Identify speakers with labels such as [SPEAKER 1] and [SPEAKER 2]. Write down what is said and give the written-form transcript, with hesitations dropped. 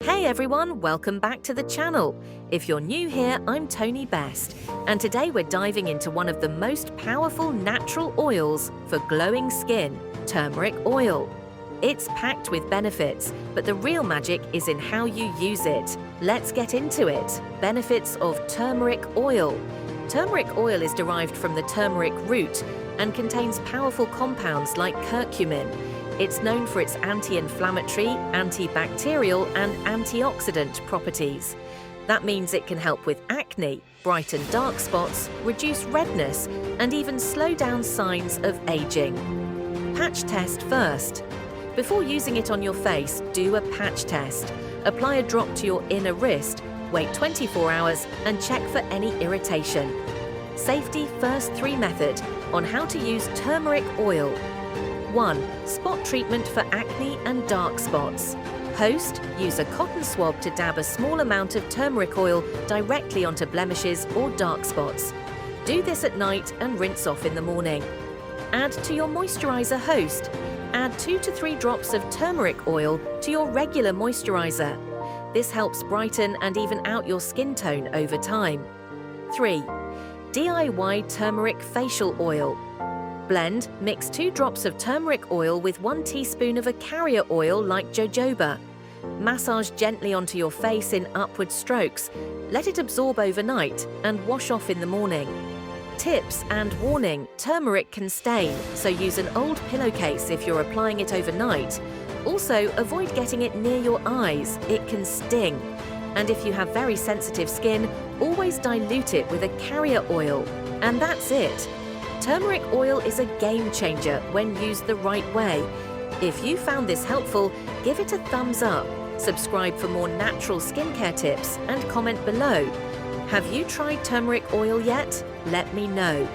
[SPEAKER 1] Hey everyone, welcome back to the channel. If you're new here, I'm Tony Best, and today we're diving into one of the most powerful natural oils for glowing skin, turmeric oil. It's packed with benefits, but the real magic is in how you use it. Let's get into it. Benefits of turmeric oil. Turmeric oil is derived from the turmeric root and contains powerful compounds like curcumin. It's known for its anti-inflammatory, antibacterial, and antioxidant properties. That means it can help with acne, brighten dark spots, reduce redness, and even slow down signs of aging. Patch test first. Before using it on your face, do a patch test. Apply a drop to your inner wrist, wait 24 hours, and check for any irritation. Safety first 3 method on how to use turmeric oil. 1. Spot treatment for acne and dark spots. Host, use a cotton swab to dab a small amount of turmeric oil directly onto blemishes or dark spots. Do this at night and rinse off in the morning. Add to your moisturizer host. Add 2 to 3 drops of turmeric oil to your regular moisturizer. This helps brighten and even out your skin tone over time. 3. DIY turmeric facial oil. Blend, mix 2 drops of turmeric oil with 1 teaspoon of a carrier oil like jojoba. Massage gently onto your face in upward strokes. Let it absorb overnight and wash off in the morning. Tips and warning: turmeric can stain, so use an old pillowcase if you're applying it overnight. Also, avoid getting it near your eyes, it can sting. And if you have very sensitive skin, always dilute it with a carrier oil. And that's it. Turmeric oil is a game changer when used the right way. If you found this helpful, give it a thumbs up, subscribe for more natural skincare tips, and comment below. Have you tried turmeric oil yet? Let me know.